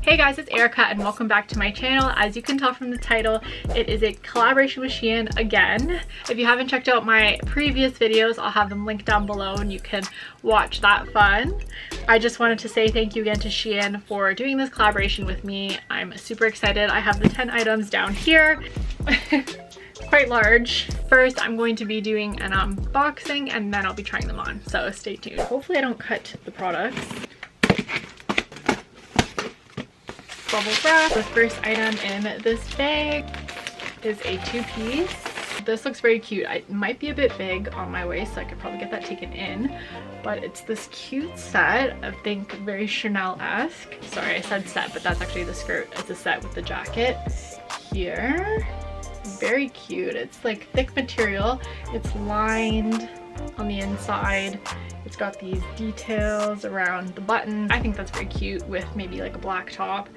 Hey guys, it's Erica and welcome back to my channel. As you can tell from the title, it is a collaboration with SHEIN again. If you haven't checked out my previous videos, I'll have them linked down below and you can watch that fun. I just wanted to say thank you again to SHEIN for doing this collaboration with me. I'm super excited. I have the 10 items down here. Quite large. First, I'm going to be doing an unboxing and then I'll be trying them on, so stay tuned. Hopefully I don't cut the products. Bubble wrap. The first item in this bag is a two-piece. This looks very cute. It might be a bit big on my waist, so I could probably get that taken in, but it's this cute set. I think very Chanel-esque. Sorry, I said set, but that's actually the skirt. It's a set with the jacket here. Very cute. It's like thick material. It's lined on the inside. It's got these details around the button. I think that's very cute with maybe like a black top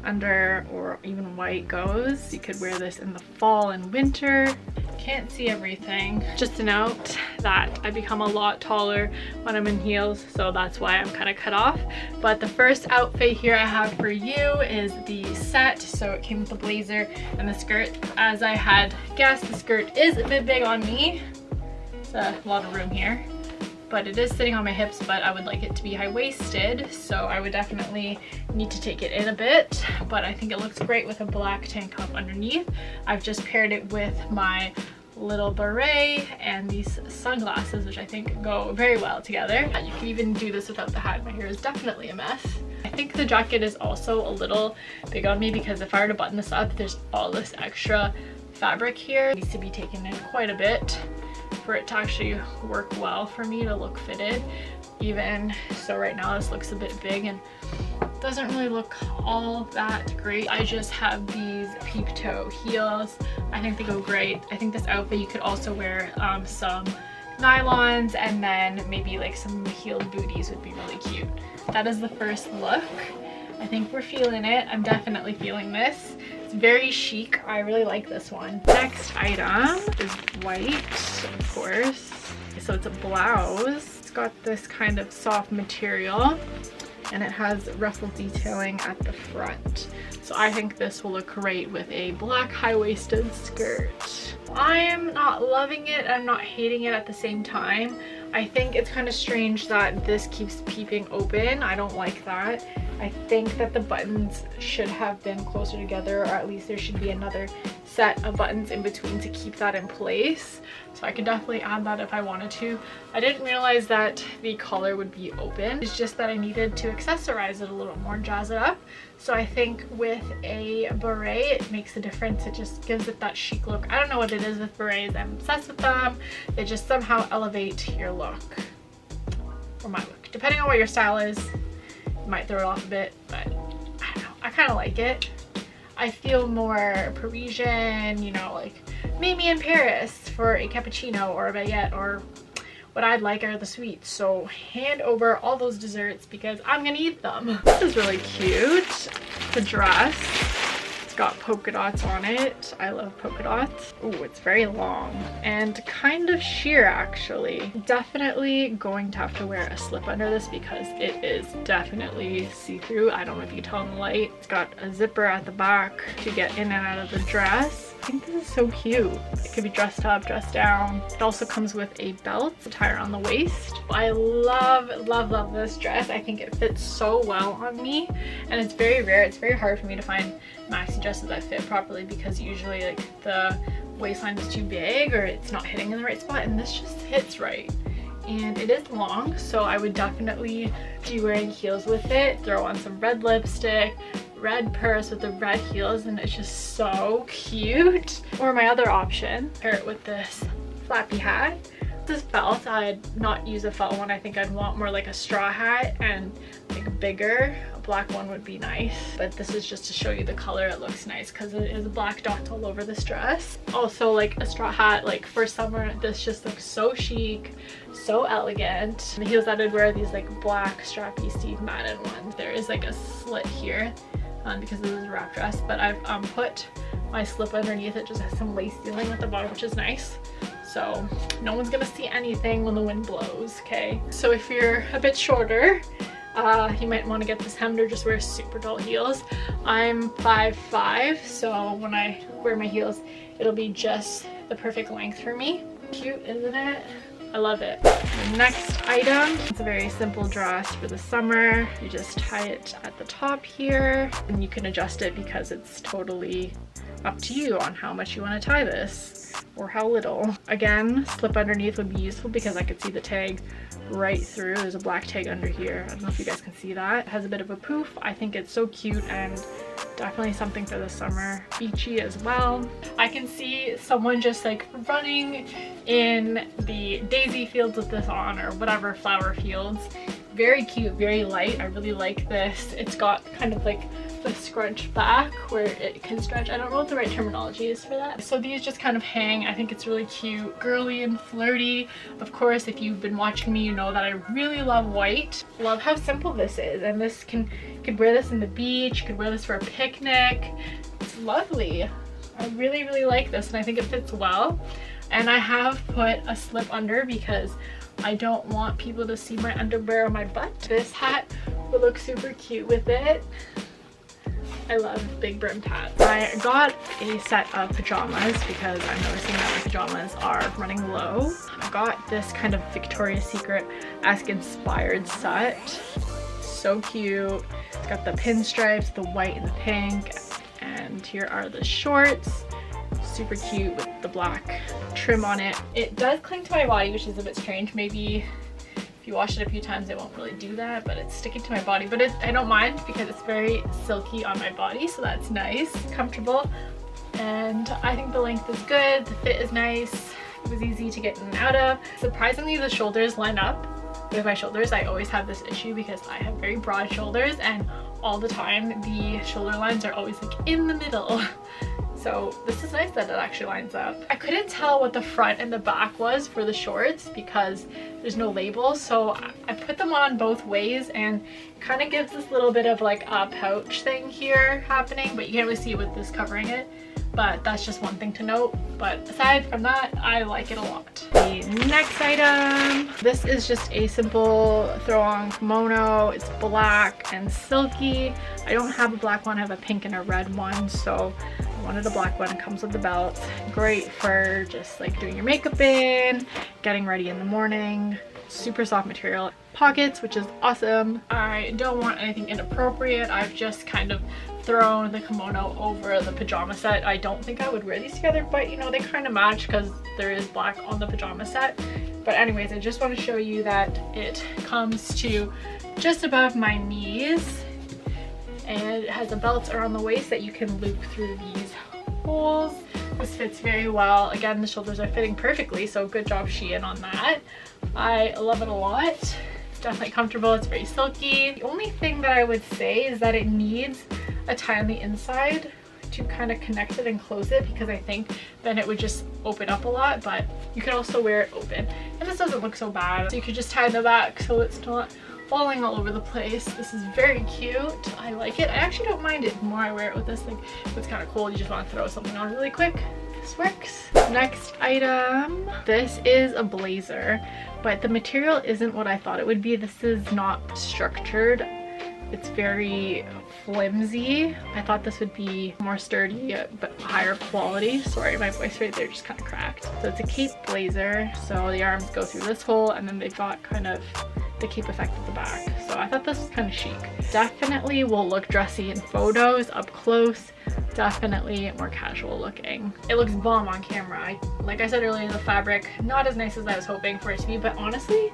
under, or even white goes. You could wear this in the fall and winter. Can't see everything. Just to note that I become a lot taller when I'm in heels, so that's why I'm kind of cut off. But the first outfit here I have for you is the set. So it came with the blazer and the skirt. As I had guessed, the skirt is a bit big on me. It's a lot of room here, but it is sitting on my hips, but I would like it to be high-waisted, so I would definitely need to take it in a bit, but I think it looks great with a black tank top underneath. I've just paired it with my little beret and these sunglasses, which I think go very well together. You can even do this without the hat. My hair is definitely a mess. I think the jacket is also a little big on me because if I were to button this up, there's all this extra fabric here. It needs to be taken in quite a bit for it to actually work well for me to look fitted. Even so, right now this looks a bit big and doesn't really look all that great. I just have these peep toe heels. I think they go great. I think this outfit you could also wear some nylons and then maybe like some heeled booties would be really cute. That is the first look. I think we're feeling it. I'm definitely feeling this. It's very chic. I really like this one. Next item is white, of course. So it's a blouse. It's got this kind of soft material and it has ruffle detailing at the front. So I think this will look great with a black high-waisted skirt. I am not loving it. I'm not hating it at the same time. I think it's kind of strange that this keeps peeping open. I don't like that. I think that the buttons should have been closer together, or at least there should be another set of buttons in between to keep that in place. So I could definitely add that if I wanted to. I didn't realize that the collar would be open. It's just that I needed to accessorize it a little more, jazz it up. So I think with a beret, it makes a difference. It just gives it that chic look. I don't know what it is with berets. I'm obsessed with them. They just somehow elevate your look, or my look. Depending on what your style is, you might throw it off a bit, but I don't know. I kind of like it. I feel more Parisian, you know, like maybe in Paris for a cappuccino or a baguette, or what I'd like are the sweets. So hand over all those desserts because I'm gonna eat them. This is really cute. The dress. It's got polka dots on it. I love polka dots. Oh, it's very long and kind of sheer actually. Definitely going to have to wear a slip under this because it is definitely see-through. I don't know if you can tell in the light. It's got a zipper at the back to get in and out of the dress. I think this is so cute. It could be dressed up, dressed down. It also comes with a belt to tie around the waist. I love, love, love this dress. I think it fits so well on me, and it's very rare. It's very hard for me to find maxi dresses that fit properly because usually like the waistline is too big or it's not hitting in the right spot, and this just hits right. And it is long, so I would definitely be wearing heels with it. Throw on some red lipstick, red purse with the red heels, and it's just so cute. Or my other option, pair it with this flappy hat. This felt, I'd not use a felt one. I think I'd want more like a straw hat and like bigger. A black one would be nice, but this is just to show you the color. It looks nice because it is black dots all over this dress. Also like a straw hat, like for summer, this just looks so chic, so elegant. The heels that I'd wear are these like black strappy Steve Madden ones. There is like a slit here because this is a wrap dress, but I've put my slip underneath. It just has some lace sealing at the bottom, which is nice. So no one's gonna see anything when the wind blows, okay? So if you're a bit shorter, You might want to get this hemmed or just wear super tall heels. I'm 5'5", so when I wear my heels, it'll be just the perfect length for me. Cute, isn't it? I love it. The next item, it's a very simple dress for the summer. You just tie it at the top here, and you can adjust it because it's totally up to you on how much you want to tie this or how little. Again, slip underneath would be useful because I could see the tag right through. There's a black tag under here. I don't know if you guys can see that. It has a bit of a poof. I think it's so cute and definitely something for the summer. Beachy as well. I can see someone just like running in the daisy fields with this on, or whatever flower fields. Very cute, very light. I really like this. It's got kind of like the scrunch back where it can stretch. I don't know what the right terminology is for that. So these just kind of hang. I think it's really cute, girly and flirty. Of course, if you've been watching me, you know that I really love white. Love how simple this is, and this you could wear this in the beach, you could wear this for a picnic. It's lovely. I really, really like this, and I think it fits well. And I have put a slip under because I don't want people to see my underwear or my butt. This hat will look super cute with it. I love big brimmed hats. I got a set of pajamas because I'm noticing that my pajamas are running low. I got this kind of Victoria's Secret-esque inspired set. So cute. It's got the pinstripes, the white and the pink, and here are the shorts. Super cute with the black trim on it. It does cling to my body, which is a bit strange. Maybe if you wash it a few times it won't really do that, but it's sticking to my body. But I don't mind because it's very silky on my body, so that's nice, comfortable, and I think the length is good, the fit is nice, it was easy to get in and out of. Surprisingly, the shoulders line up with my shoulders. I always have this issue because I have very broad shoulders, and all the time the shoulder lines are always like in the middle. So this is nice that it actually lines up. I couldn't tell what the front and the back was for the shorts because there's no label, so I put them on both ways, and it kind of gives this little bit of like a pouch thing here happening, but you can't really see it with this covering it. But that's just one thing to note. But aside from that, I like it a lot. The next item, this is just a simple throw-on kimono. It's black and silky. I don't have a black one, I have a pink and a red one, so I wanted a black one. It comes with the belt. Great for just like doing your makeup in, getting ready in the morning. Super soft material. Pockets, which is awesome. I don't want anything inappropriate. I've just kind of thrown the kimono over the pajama set. I don't think I would wear these together, but you know, they kind of match because there is black on the pajama set. But anyways, I just want to show you that it comes to just above my knees, and it has a belt around the waist that you can loop through these holes. This fits very well. Again, the shoulders are fitting perfectly, so good job SHEIN on that. I love it a lot. Definitely comfortable. It's very silky. The only thing that I would say is that it needs a tie on the inside to kind of connect it and close it, because I think then it would just open up a lot, but you could also wear it open. And this doesn't look so bad. So you could just tie in the back so it's not falling all over the place. This is very cute. I like it. I actually don't mind it the more I wear it with this. Like, if it's kind of cold, you just want to throw something on really quick. This works. Next item. This is a blazer, but the material isn't what I thought it would be. This is not structured. It's very flimsy. I thought this would be more sturdy but higher quality. Sorry, my voice right there just kind of cracked. So it's a cape blazer. So the arms go through this hole, and then they've got kind of the cape effect at the back. So I thought this was kind of chic. Definitely will look dressy in photos up close. Definitely more casual looking. It looks bomb on camera. Like I said earlier, the fabric not as nice as I was hoping for it to be, but honestly,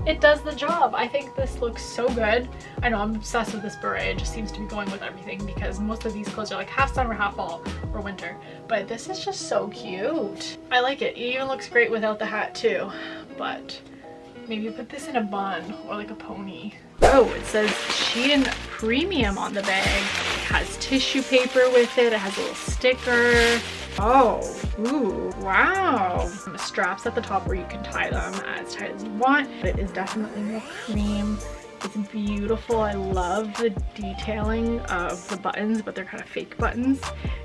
it does the job. I think this looks so good. I know I'm obsessed with this beret. It just seems to be going with everything because most of these clothes are like half summer, half fall or winter. But this is just so cute. I like it. It even looks great without the hat too. But maybe put this in a bun or like a pony. Oh, it says SHEIN Premium on the bag. It has tissue paper with it. It has a little sticker. Oh, ooh, wow. Straps at the top where you can tie them as tight as you want. It is definitely more cream It's beautiful. I love the detailing of the buttons, but they're kind of fake buttons.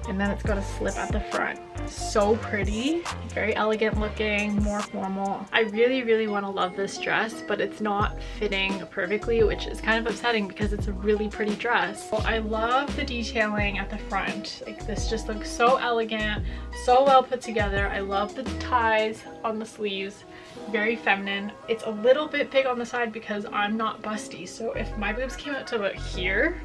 And then it's got a slip at the front. So pretty, very elegant looking, more formal. I really want to love this dress, but it's not fitting perfectly, which is kind of upsetting because it's a really pretty dress. Well, I love the detailing at the front. Like, this just looks so elegant, so well put together. I love the ties on the sleeves. Very feminine. It's a little bit big on the side because I'm not busty, so if my boobs came out to about here,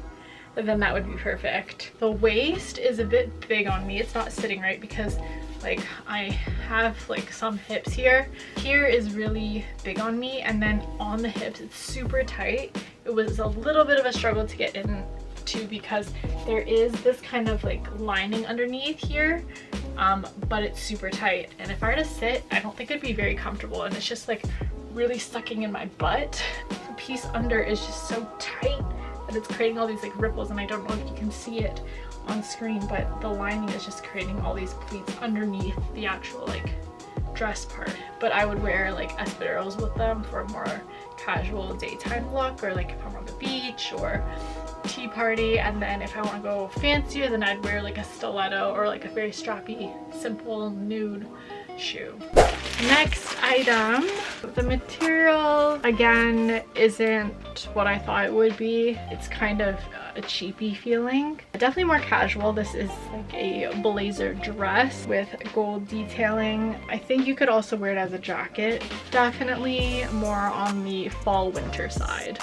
then that would be perfect. The waist is a bit big on me. It's not sitting right because like I have like some hips here. Here is really big on me, and then on the hips it's super tight. It was a little bit of a struggle to get into because there is this kind of like lining underneath here, but it's super tight, and if I were to sit, I don't think it'd be very comfortable, and it's just like really sucking in my butt. The piece under is just so tight that it's creating all these like ripples, and I don't know if you can see it on screen, but the lining is just creating all these pleats underneath the actual like dress part. But I would wear like espadrilles with them for a more casual daytime look, or like if I'm on the beach or tea party. And then if I want to go fancier, then I'd wear like a stiletto or like a very strappy simple nude shoe. Next item, the material again isn't what I thought it would be. It's kind of a cheapy feeling, definitely more casual. This is like a blazer dress with gold detailing. I think you could also wear it as a jacket. Definitely more on the fall winter side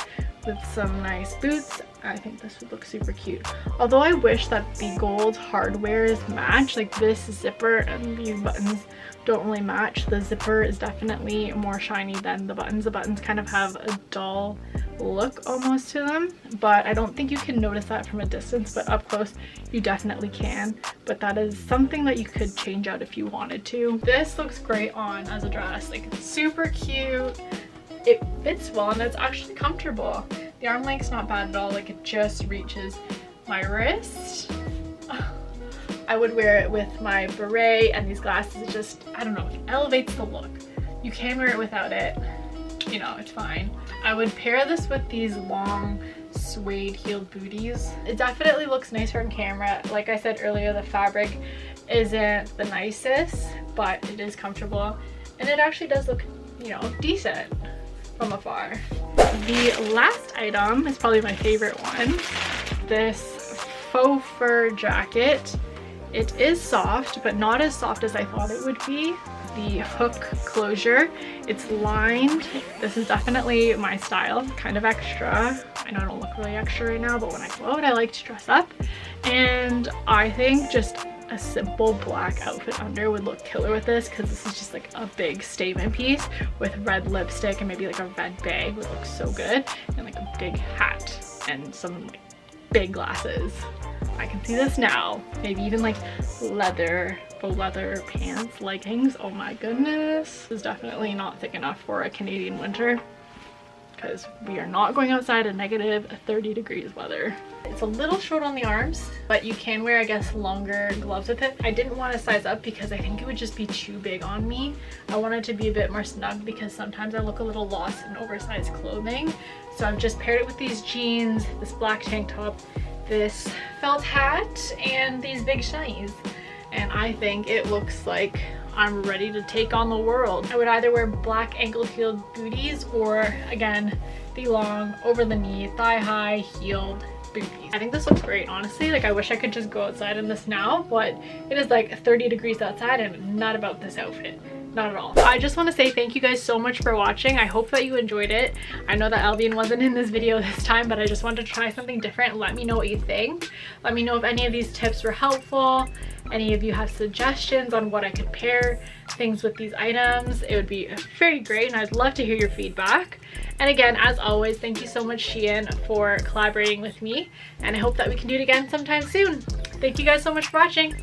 with some nice boots. I think this would look super cute. Although I wish that the gold hardwares match, like this zipper and these buttons don't really match. The zipper is definitely more shiny than the buttons. The buttons kind of have a dull look almost to them, but I don't think you can notice that from a distance, but up close you definitely can. But that is something that you could change out if you wanted to. This looks great on as a dress, like it's super cute. It fits well and it's actually comfortable. The arm length's not bad at all, like it just reaches my wrist. I would wear it with my beret and these glasses. It just, I don't know, it elevates the look. You can wear it without it, you know, it's fine. I would pair this with these long suede heeled booties. It definitely looks nicer on camera. Like I said earlier, the fabric isn't the nicest, but it is comfortable and it actually does look, you know, decent from afar. The last item is probably my favorite one. This faux fur jacket. It is soft, but not as soft as I thought it would be. The hook closure, it's lined. This is definitely my style, kind of extra. I know I don't look really extra right now, but when I go out, I like to dress up. And I think just a simple black outfit under would look killer with this, because this is just like a big statement piece with red lipstick and maybe like a red bag would look so good, and like a big hat and some like big glasses. I can see this now. Maybe even like leather pants, leggings. Oh my goodness. This is definitely not thick enough for a Canadian winter, because we are not going outside in negative 30 degrees weather. It's a little short on the arms, but you can wear, I guess, longer gloves with it. I didn't want to size up because I think it would just be too big on me. I wanted to be a bit more snug because sometimes I look a little lost in oversized clothing. So I've just paired it with these jeans, this black tank top, this felt hat, and these big shinies. And I think it looks like I'm ready to take on the world. I would either wear black ankle-heeled booties or, again, the long, over-the-knee, thigh-high, heeled booties. I think this looks great, honestly. Like, I wish I could just go outside in this now, but it is like 30 degrees outside and not about this outfit. Not at all. I just want to say thank you guys so much for watching. I hope that you enjoyed it. I know that Albion wasn't in this video this time, but I just wanted to try something different. Let me know what you think. Let me know if any of these tips were helpful. Any of you have suggestions on what I could pair things with these items. It would be very great, and I'd love to hear your feedback. And again, as always, thank you so much, SHEIN, for collaborating with me, and I hope that we can do it again sometime soon. Thank you guys so much for watching.